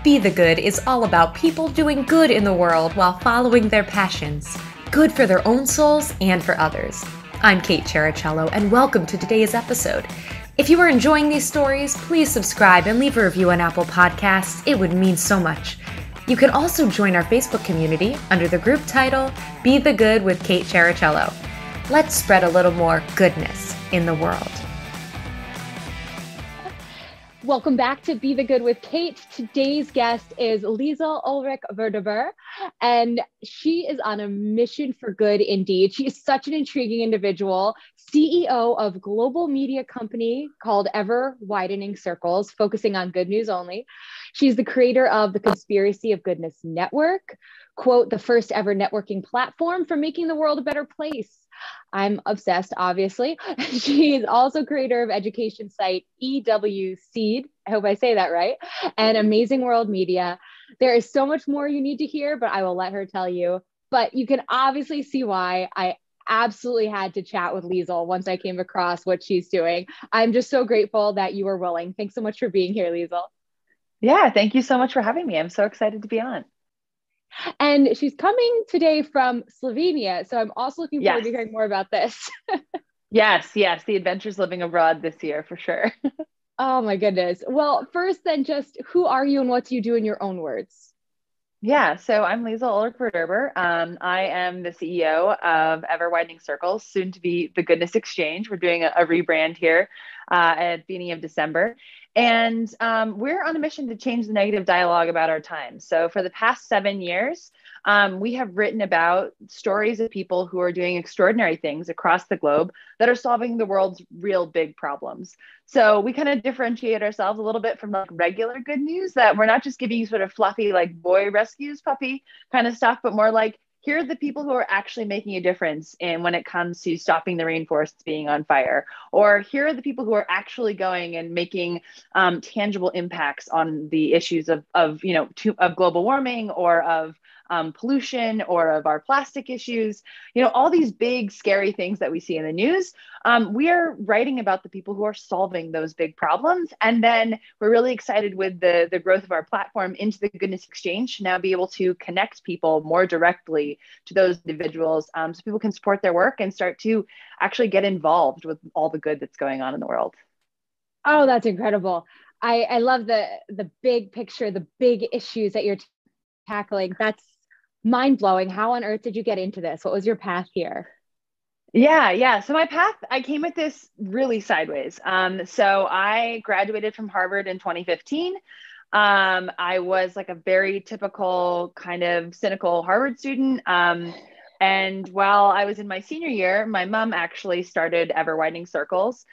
Be the Good is all about people doing good in the world while following their passions. Good for their own souls and for others. I'm Kate Cherichello, and welcome to today's episode. If you are enjoying these stories, please subscribe and leave a review on Apple Podcasts. It would mean so much. You can also join our Facebook community under the group title, Be the Good with Kate Cherichello. Let's spread a little more goodness in the world. Welcome back to Be the Good with Kate. Today's guest is Liesl Ulrich-Verderber, and she is on a mission for good indeed. She is such an intriguing individual, CEO of global media company called Ever Widening Circles, focusing on good news only. She's the creator of the Conspiracy of Goodness Network, quote, the first ever networking platform for making the world a better place. I'm obsessed, obviously. She's also creator of education site EWCed. I hope I say that right. And Amazing World Media. There is so much more you need to hear, but I will let her tell you. But you can obviously see why I absolutely had to chat with Liesl once I came across what she's doing. I'm just so grateful that you were willing. Thanks so much for being here, Liesl. Yeah, thank you so much for having me. I'm so excited to be on. And she's coming today from Slovenia. So I'm also looking forward to hearing more about this. Yes. The adventures living abroad this year for sure. Oh my goodness. Well, first then just who are you and what do you do in your own words? Yeah, so I'm Liesl Ulrich-Verderber. I am the CEO of Ever Widening Circles, soon to be the Goodness Exchange. We're doing a rebrand here at the beginning of December. And we're on a mission to change the negative dialogue about our time. So for the past 7 years, we have written about stories of people who are doing extraordinary things across the globe that are solving the world's real big problems. So we kind of differentiate ourselves a little bit from like regular good news, that we're not just giving you sort of fluffy like boy rescues puppy kind of stuff, but more like, here are the people who are actually making a difference in when it comes to stopping the rainforests being on fire. Or here are the people who are actually going and making tangible impacts on the issues of global warming or of pollution or of our plastic issues, all these big, scary things that we see in the news. We are writing about the people who are solving those big problems. And then we're really excited with the growth of our platform into the Goodness Exchange to now be able to connect people more directly to those individuals so people can support their work and start to actually get involved with all the good that's going on in the world. Oh, that's incredible. I love the big picture, the big issues that you're tackling. That's mind-blowing. How on earth did you get into this? What was your path here? Yeah. So my path, I came at this really sideways. So I graduated from Harvard in 2015. I was like a very typical kind of cynical Harvard student. And while I was in my senior year, my mom actually started Ever Widening Circles.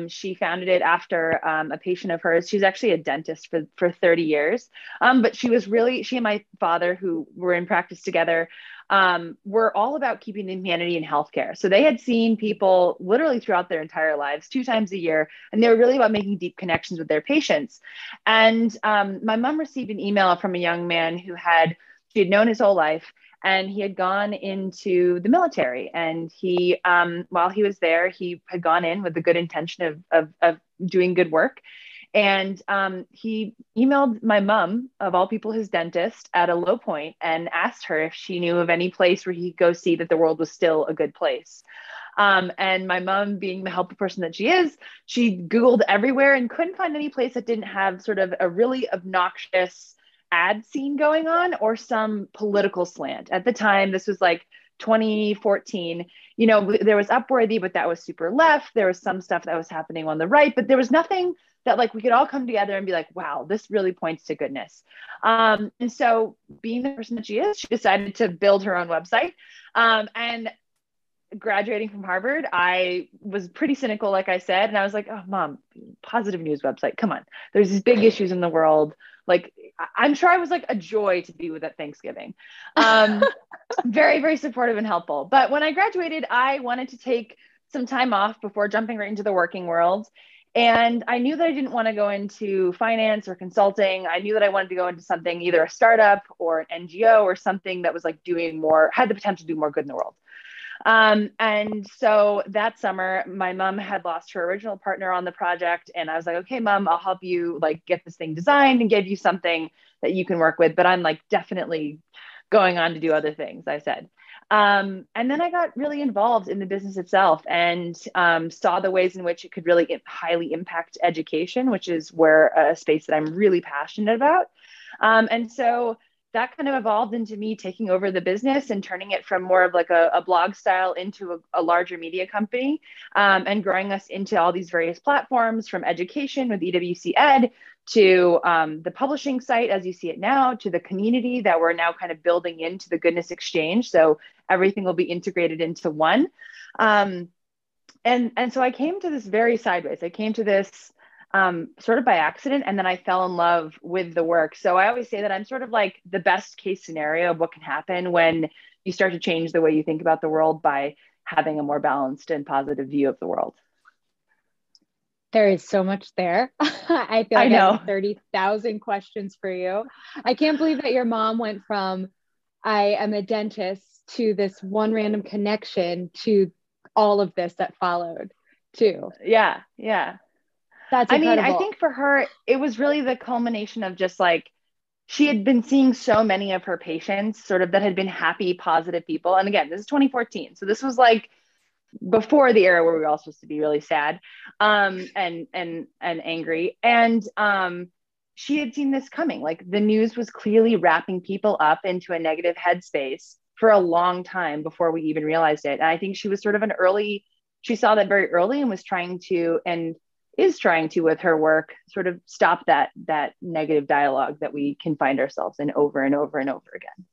She founded it after a patient of hers. She's actually a dentist for 30 years. But she and my father, who were in practice together, were all about keeping humanity in healthcare. So they had seen people literally throughout their entire lives 2 times a year, and they were really about making deep connections with their patients. And my mom received an email from a young man she had known his whole life, and he had gone into the military. And he, while he was there, he had gone in with the good intention of doing good work. And he emailed my mom, of all people, his dentist, at a low point and asked her if she knew of any place where he could go see that the world was still a good place. And my mom, being the helpful person that she is, she Googled everywhere and couldn't find any place that didn't have sort of a really obnoxious ad scene going on or some political slant. At the time, this was like 2014, there was Upworthy, but that was super left. There was some stuff that was happening on the right, but there was nothing that like we could all come together and be like, wow, this really points to goodness. And so being the person that she is, she decided to build her own website. And graduating from Harvard, I was pretty cynical, like I said, and I was like, oh, mom, positive news website. Come on. There's these big issues in the world. Like, I'm sure I was like a joy to be with at Thanksgiving. Very, very supportive and helpful. But when I graduated, I wanted to take some time off before jumping right into the working world. And I knew that I didn't want to go into finance or consulting. I knew that I wanted to go into something, either a startup or an NGO or something that was like doing more, had the potential to do more good in the world. And so that summer, my mom had lost her original partner on the project. And I was like, okay, mom, I'll help you like get this thing designed and give you something that you can work with. But I'm like definitely going on to do other things, I said. And then I got really involved in the business itself and saw the ways in which it could really highly impact education, which is where a space that I'm really passionate about. And so that kind of evolved into me taking over the business and turning it from more of like a blog style into a larger media company, and growing us into all these various platforms, from education with EWCed to the publishing site as you see it now, to the community that we're now kind of building into the Goodness Exchange. So everything will be integrated into one. And so I came to this very sideways. I came to this sort of by accident, and then I fell in love with the work. So I always say that I'm sort of like the best case scenario of what can happen when you start to change the way you think about the world by having a more balanced and positive view of the world. There is so much there. I feel like I have 30,000 questions for you. I can't believe that your mom went from I am a dentist to this one random connection to all of this that followed too. Yeah. That's incredible. I mean, I think for her, it was really the culmination of just like, she had been seeing so many of her patients sort of that had been happy, positive people. And again, this is 2014. So this was like before the era where we were all supposed to be really sad, and angry. And she had seen this coming. Like the news was clearly wrapping people up into a negative headspace for a long time before we even realized it. And I think she was sort of she saw that very early and was trying to, and is trying to with her work, sort of stop that negative dialogue that we can find ourselves in over and over and over again.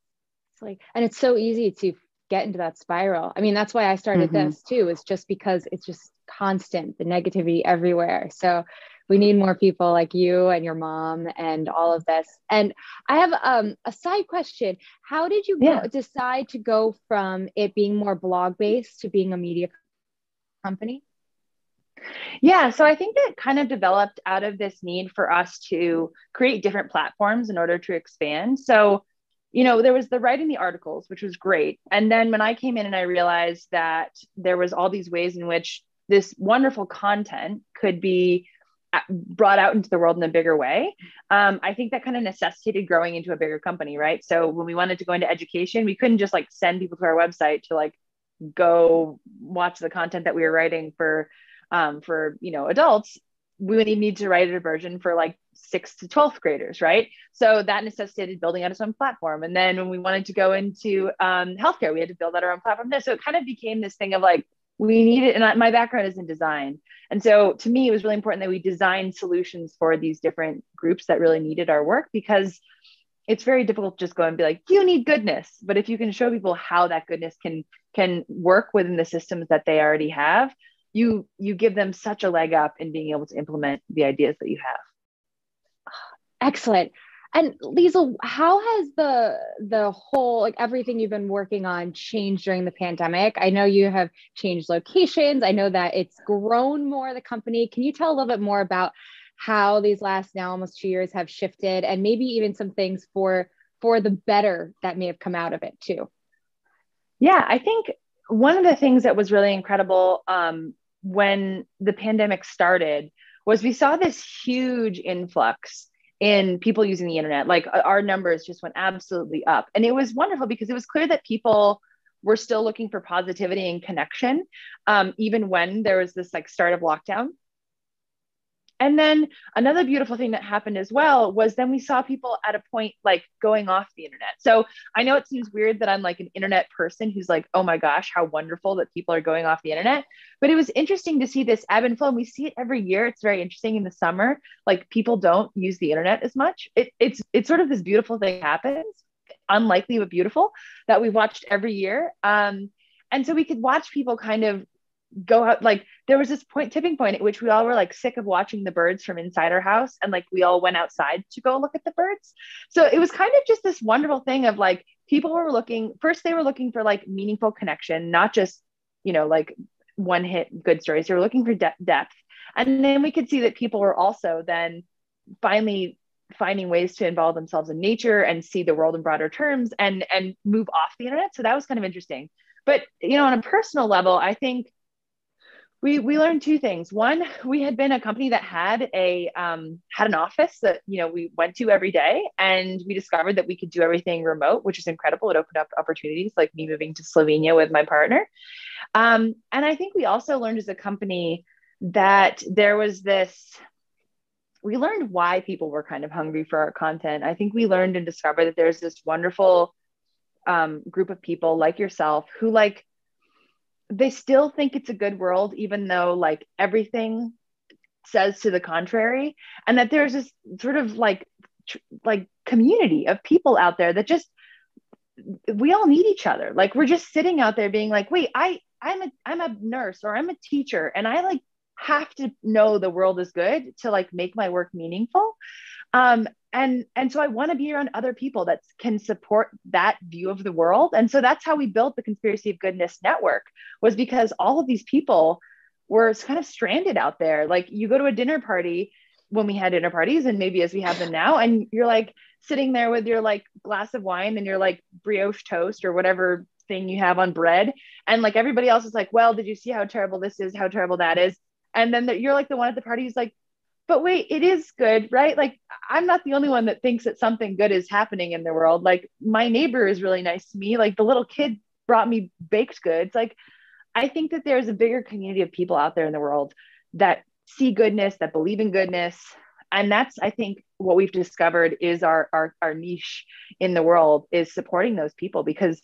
It's like, and it's so easy to get into that spiral. I mean, that's why I started this too, is just because it's just constant, the negativity everywhere. So we need more people like you and your mom and all of this. And I have a side question. How did you decide to go from it being more blog based to being a media company? Yeah, so I think that kind of developed out of this need for us to create different platforms in order to expand. So, you know, there was the writing the articles, which was great. And then when I came in and I realized that there was all these ways in which this wonderful content could be brought out into the world in a bigger way, I think that kind of necessitated growing into a bigger company, right? So when we wanted to go into education, we couldn't just like send people to our website to like go watch the content that we were writing for you know, adults. We would need to write a version for like 6th to 12th graders, right? So that necessitated building out its own platform. And then when we wanted to go into healthcare, we had to build out our own platform there. So it kind of became this thing of like, we needed, and my background is in design. And so to me, it was really important that we design solutions for these different groups that really needed our work, because it's very difficult to just go and be like, you need goodness. But if you can show people how that goodness can work within the systems that they already have, you give them such a leg up in being able to implement the ideas that you have. Excellent. And Liesl, how has the whole, like everything you've been working on changed during the pandemic? I know you have changed locations. I know that it's grown more, the company. Can you tell a little bit more about how these last now almost 2 years have shifted, and maybe even some things for the better that may have come out of it too? Yeah, I think one of the things that was really incredible when the pandemic started was we saw this huge influx in people using the internet. Like our numbers just went absolutely up. And it was wonderful because it was clear that people were still looking for positivity and connection, even when there was this like start of lockdown. And then another beautiful thing that happened as well was then we saw people at a point like going off the internet. So I know it seems weird that I'm like an internet person who's like, oh my gosh, how wonderful that people are going off the internet. But it was interesting to see this ebb and flow. And we see it every year. It's very interesting in the summer, like people don't use the internet as much. It's sort of this beautiful thing happens, unlikely but beautiful, that we've watched every year. And so we could watch people kind of go out. Like there was this tipping point at which we all were like sick of watching the birds from inside our house, and like we all went outside to go look at the birds. So it was kind of just this wonderful thing of like people were looking for like meaningful connection, not just, you know, like one hit good stories. They were looking for depth. And then we could see that people were also then finally finding ways to involve themselves in nature and see the world in broader terms and move off the internet. So that was kind of interesting. But, on a personal level, I think we learned two things. One, we had been a company that had an office that, we went to every day, and we discovered that we could do everything remote, which is incredible. It opened up opportunities, like me moving to Slovenia with my partner. And I think we also learned as a company that we learned why people were kind of hungry for our content. I think we learned and discovered that there's this wonderful group of people like yourself who they still think it's a good world, even though everything says to the contrary. And that there's this sort of community of people out there that just, we all need each other. We're just sitting out there being like, wait, I'm a nurse, or I'm a teacher, and I have to know the world is good to make my work meaningful. And so I want to be around other people that can support that view of the world. And so that's how we built the Conspiracy of Goodness Network, was because all of these people were kind of stranded out there. You go to a dinner party, when we had dinner parties, and maybe as we have them now, and you're sitting there with your glass of wine and your brioche toast or whatever thing you have on bread. And everybody else is well, did you see how terrible this is, how terrible that is? And then you're the one at the party who's but wait, it is good, right? I'm not the only one that thinks that something good is happening in the world. My neighbor is really nice to me. The little kid brought me baked goods. I think that there's a bigger community of people out there in the world that see goodness, that believe in goodness. And that's, I think, what we've discovered is our niche in the world, is supporting those people, because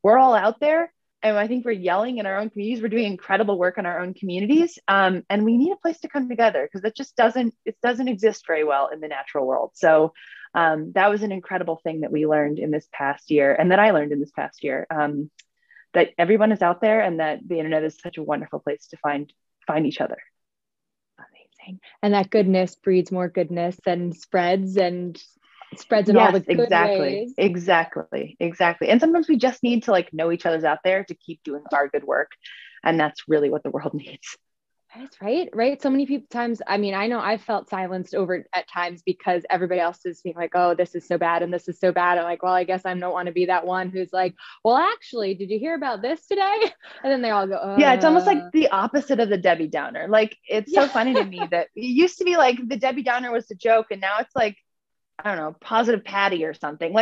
we're all out there. And I think we're yelling in our own communities. We're doing incredible work in our own communities. And we need a place to come together, because it doesn't exist very well in the natural world. So that was an incredible thing that we learned in this past year, and that I learned in this past year, that everyone is out there, and that the internet is such a wonderful place to find each other. Amazing. And that goodness breeds more goodness and spreads in all the good ways. Exactly. And sometimes we just need to know each other's out there to keep doing our good work. And that's really what the world needs. That's right. So many times, I know I've felt silenced over at times, because everybody else is being oh, this is so bad and this is so bad. I'm well, I guess I don't want to be that one who's well, actually, did you hear about this today? And then they all go, Yeah, it's almost the opposite of the Debbie Downer. It's so funny to me that it used to be the Debbie Downer was the joke, and now it's I don't know, positive Patty or something.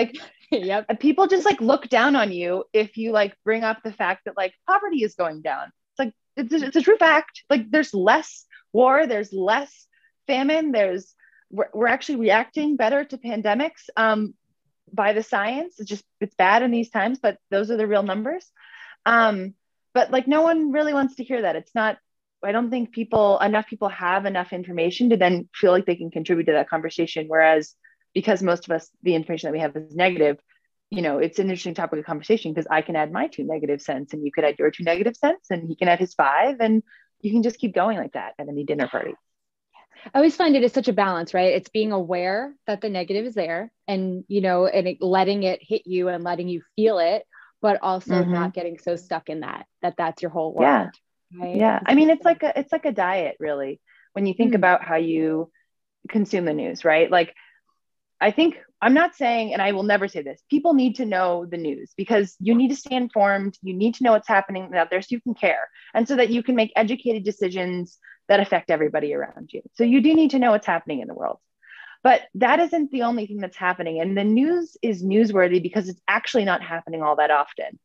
Yep. People just look down on you if you bring up the fact that poverty is going down. It's a true fact. There's less war, there's less famine, we're actually reacting better to pandemics by the science. It's bad in these times, but those are the real numbers. But no one really wants to hear that. It's not, I don't think enough people have enough information to then feel like they can contribute to that conversation. Whereas, because most of us, the information that we have is negative, it's an interesting topic of conversation, because I can add my 2 negative cents, and you could add your 2 negative cents, and he can add his 5, and you can just keep going like that at any dinner party. I always find it is such a balance, right? It's being aware that the negative is there, and, letting it hit you and letting you feel it, but also not getting so stuck in that's your whole world. Yeah. Right? Yeah. It's like a diet, really, when you think about how you consume the news, right? I think, I'm not saying, and I will never say this, people need to know the news, because you need to stay informed. You need to know what's happening out there so you can care, and so that you can make educated decisions that affect everybody around you. So you do need to know what's happening in the world. But that isn't the only thing that's happening. And the news is newsworthy because it's actually not happening all that often.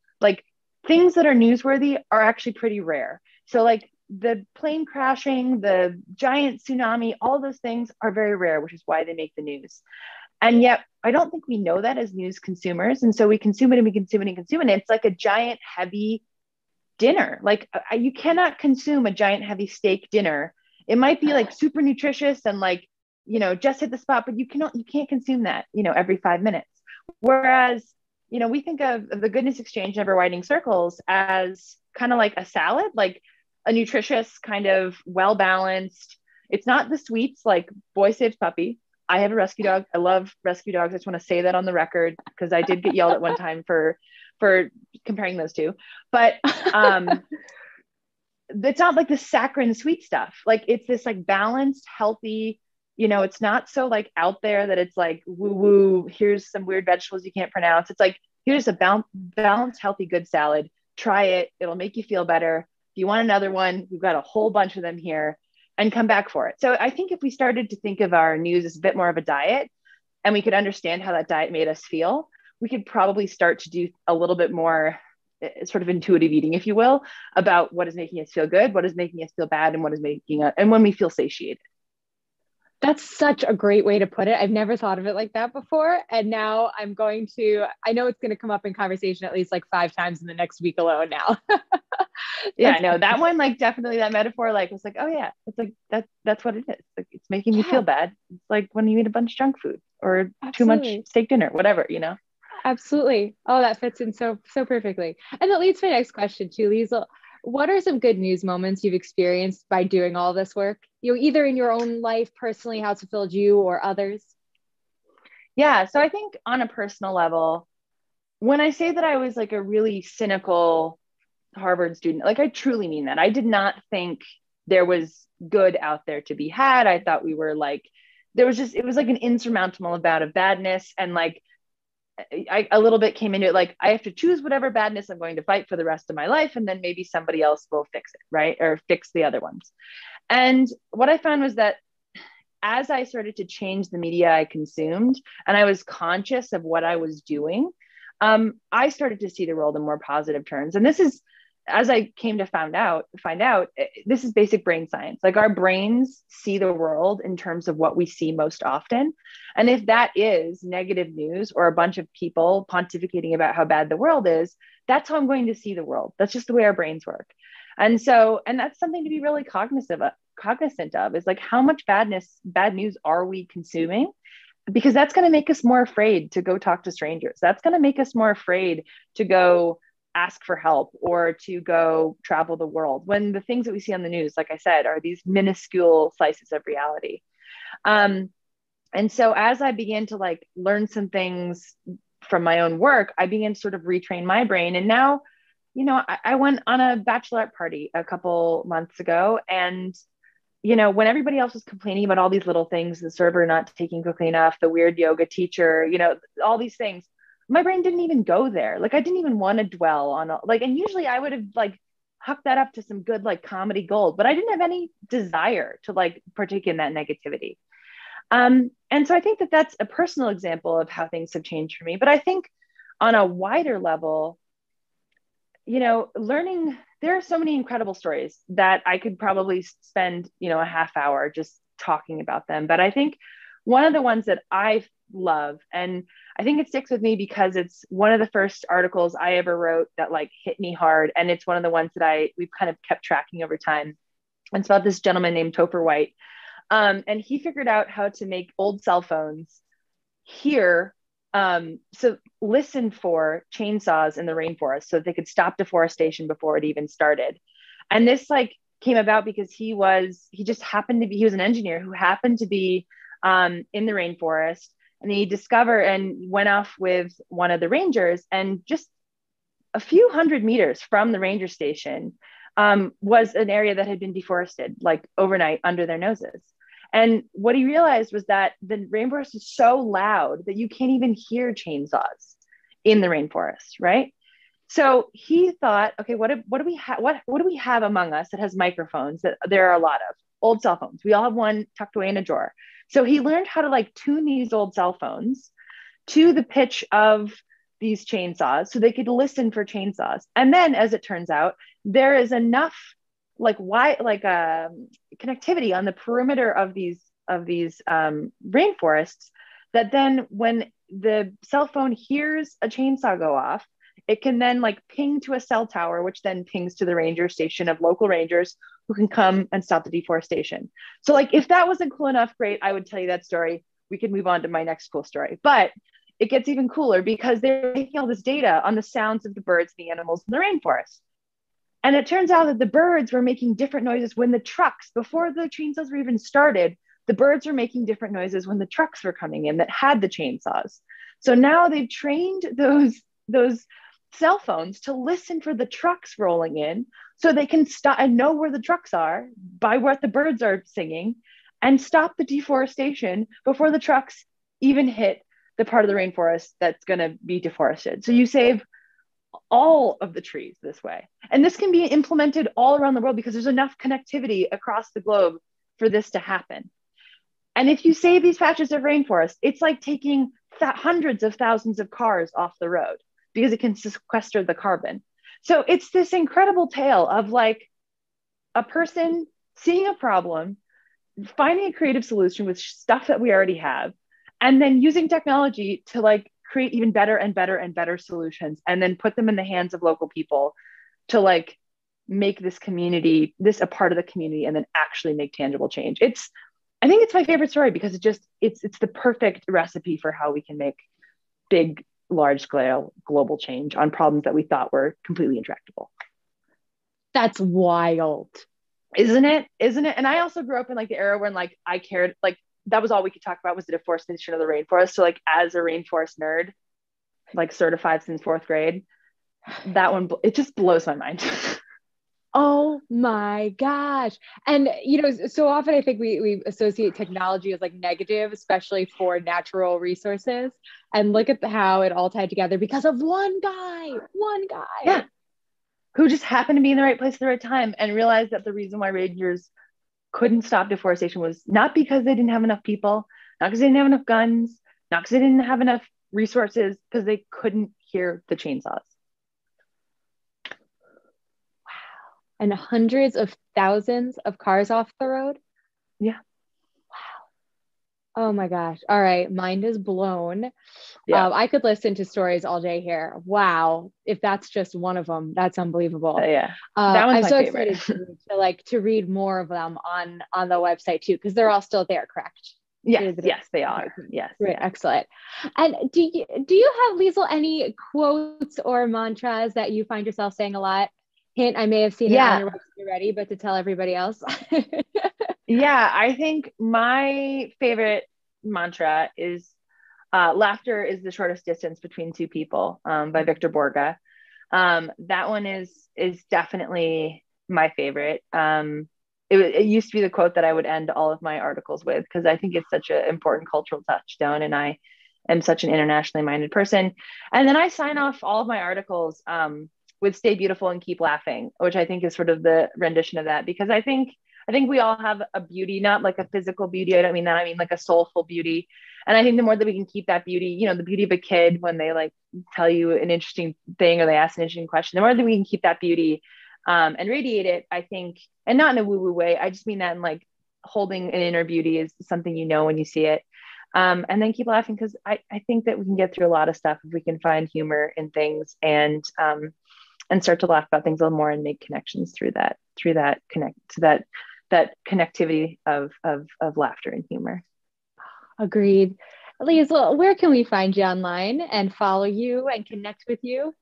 Things that are newsworthy are actually pretty rare. So the plane crashing, the giant tsunami, all those things are very rare, which is why they make the news. And yet, I don't think we know that as news consumers. And so we consume it and we consume it and consume it. And it's like a giant, heavy dinner. You cannot consume a giant, heavy steak dinner. It might be super nutritious and just hit the spot, but you can't consume that, every 5 minutes. Whereas, we think of the Goodness Exchange, Never Widening Circles, as kind of like a salad, a nutritious, kind of well-balanced. It's not the sweets like Boy Saves Puppy. I have a rescue dog. I love rescue dogs. I just want to say that on the record, because I did get yelled at one time for comparing those two. But it's not the saccharine sweet stuff. It's this balanced, healthy, it's not so out there that it's woo woo, here's some weird vegetables you can't pronounce. It's here's a balanced, healthy, good salad try it. It'll make you feel better. If you want another one, we've got a whole bunch of them here, and come back for it. So I think if we started to think of our news as a bit more of a diet, and we could understand how that diet made us feel, we could probably start to do a little bit more sort of intuitive eating, if you will, about what is making us feel good, what is making us feel bad, and what is making us, and when we feel satiated. That's such a great way to put it. I've never thought of it like that before. And now I know it's going to come up in conversation at least like 5 times in the next week alone now. Yeah, no, that one, like definitely that metaphor, like was like, oh yeah, it's like that's what it is. Like it's making me feel bad. It's like when you eat a bunch of junk food or too much steak dinner, whatever, Absolutely. Oh, that fits in so perfectly. And that leads to my next question too, Liesl. What are some good news moments you've experienced by doing all this work? Either in your own life, personally, how it's fulfilled you or others? Yeah. So I think on a personal level, when I say that I was like a really cynical Harvard student, like I truly mean that. I did not think there was good out there to be had. I thought we were like, it was like an insurmountable amount of badness. And like, I a little bit came into it like I have to choose whatever badness I'm going to fight for the rest of my life, and then maybe somebody else will fix it, right? Or fix the other ones. And what I found was that as I started to change the media I consumed, and I was conscious of what I was doing, I started to see the world in more positive terms. And this is, as I came to find out, this is basic brain science. Like our brains see the world in terms of what we see most often. And if that is negative news or a bunch of people pontificating about how bad the world is, that's how I'm going to see the world. That's just the way our brains work. And that's something to be really cognizant of is like how much bad news are we consuming? Because that's going to make us more afraid to go talk to strangers. That's going to make us more afraid to go ask for help or to go travel the world when the things that we see on the news, like I said, are these minuscule slices of reality. And so as I began to like learn some things from my own work, I began to sort of retrain my brain. And now, I went on a bachelorette party a couple months ago, and when everybody else was complaining about all these little things, the server not taking quickly enough, the weird yoga teacher, all these things, my brain didn't even go there. Like I didn't even want to dwell on and usually I would have like hucked that up to some good like comedy gold, but I didn't have any desire to like partake in that negativity. And so I think that that's a personal example of how things have changed for me. But I think on a wider level, learning, there are so many incredible stories that I could probably spend, a half hour just talking about them. But I think one of the ones that I love, and I think it sticks with me because it's one of the first articles I ever wrote that like hit me hard. And it's one of the ones that we've kind of kept tracking over time. It's about this gentleman named Topher White. And he figured out how to make old cell phones hear, so listen for chainsaws in the rainforest so that they could stop deforestation before it even started. And this like came about because he was an engineer who happened to be in the rainforest, and he discovered and went off with one of the rangers, and just a few hundred meters from the ranger station was an area that had been deforested like overnight under their noses. And what he realized was that the rainforest is so loud that you can't even hear chainsaws in the rainforest, right? So he thought, okay, what do we have among us that has microphones that there are a lot of? Old cell phones. We all have one tucked away in a drawer. So he learned how to like tune these old cell phones to the pitch of these chainsaws so they could listen for chainsaws. And then as it turns out, there is enough connectivity on the perimeter of these rainforests that then when the cell phone hears a chainsaw go off, it can then like ping to a cell tower, which then pings to the ranger station of local rangers who can come and stop the deforestation. So like, if that wasn't cool enough, great, I would tell you that story. We could move on to my next cool story, but it gets even cooler because they're taking all this data on the sounds of the birds, the animals in the rainforest. And it turns out that the birds were making different noises when the trucks, before the chainsaws were even started, the birds were making different noises when the trucks were coming in that had the chainsaws. So now they've trained those cell phones to listen for the trucks rolling in so they can stop and know where the trucks are by what the birds are singing and stop the deforestation before the trucks even hit the part of the rainforest that's going to be deforested. So you save all of the trees this way. And this can be implemented all around the world because there's enough connectivity across the globe for this to happen. And if you save these patches of rainforest, it's like taking hundreds of thousands of cars off the road because it can sequester the carbon. So it's this incredible tale of like a person seeing a problem, finding a creative solution with stuff that we already have, and then using technology to like create even better and better and better solutions, and then put them in the hands of local people to like make this community, this a part of the community, and then actually make tangible change. I think it's my favorite story because it's the perfect recipe for how we can make big, large scale global change on problems that we thought were completely intractable. That's wild. Isn't it? And I also grew up in like the era when like I cared, like that was all we could talk about was the deforestation of the rainforest. So like as a rainforest nerd, like certified since 4th grade, that one, it just blows my mind. Oh my gosh. And, you know, so often I think we associate technology as like negative, especially for natural resources. And look at how it all tied together because of one guy. Yeah. Who just happened to be in the right place at the right time and realized that the reason why rangers couldn't stop deforestation was not because they didn't have enough people, not because they didn't have enough guns, not because they didn't have enough resources, because they couldn't hear the chainsaws. And hundreds of thousands of cars off the road. Yeah. Wow. Oh my gosh. All right. Mind is blown. Yeah. I could listen to stories all day here. Wow. If that's just one of them, that's unbelievable. Yeah. That one's I'm my so favorite. excited to read more of them on the website too, because they're all still there, correct? Yes, they are. Yes. Great. Excellent. And do you have, Liesl, any quotes or mantras that you find yourself saying a lot? Hint, I may have seen it on your website already, but to tell everybody else. Yeah, I think my favorite mantra is laughter is the shortest distance between two people, by Victor Borge. That one is definitely my favorite. It used to be the quote that I would end all of my articles with because I think it's such an important cultural touchstone, and I am such an internationally minded person. And then I sign off all of my articles with "Stay beautiful and keep laughing," which I think is sort of the rendition of that, because I think we all have a beauty, not like a physical beauty. I don't mean that. I mean like a soulful beauty. And I think the more that we can keep that beauty, you know, the beauty of a kid when they like tell you an interesting thing or they ask an interesting question, the more that we can keep that beauty and radiate it, I think, and not in a woo-woo way. I just mean that in like holding an inner beauty is something you know when you see it. And then keep laughing, because I think that we can get through a lot of stuff if we can find humor in things and start to laugh about things a little more and make connections through that connectivity of laughter and humor. Agreed. Liesl, where can we find you online and follow you and connect with you?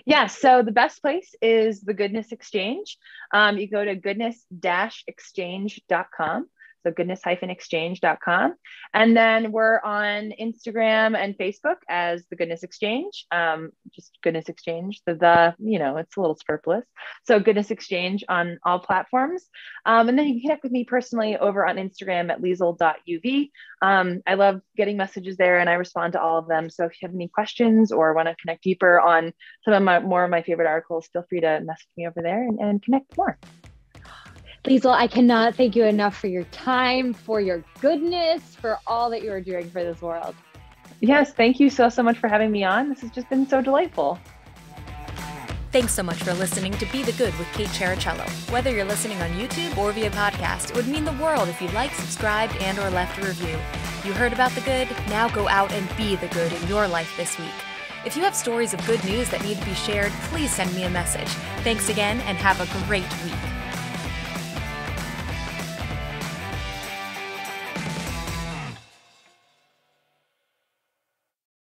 Yes. So the best place is the Goodness Exchange. You go to goodness-exchange.com. So goodness-exchange.com. And then we're on Instagram and Facebook as the Goodness Exchange, just Goodness Exchange, you know, it's a little superfluous. So Goodness Exchange on all platforms. And then you can connect with me personally over on Instagram at liesl.uv. I love getting messages there and I respond to all of them. So if you have any questions or want to connect deeper on some of more of my favorite articles, feel free to message me over there and connect more. Liesl, I cannot thank you enough for your time, for your goodness, for all that you are doing for this world. Yes, thank you so much for having me on. This has just been so delightful. Thanks so much for listening to Be the Good with Kate Cherichello. Whether you're listening on YouTube or via podcast, it would mean the world if you liked, subscribed, and or left a review. You heard about the good? Now go out and be the good in your life this week. If you have stories of good news that need to be shared, please send me a message. Thanks again and have a great week.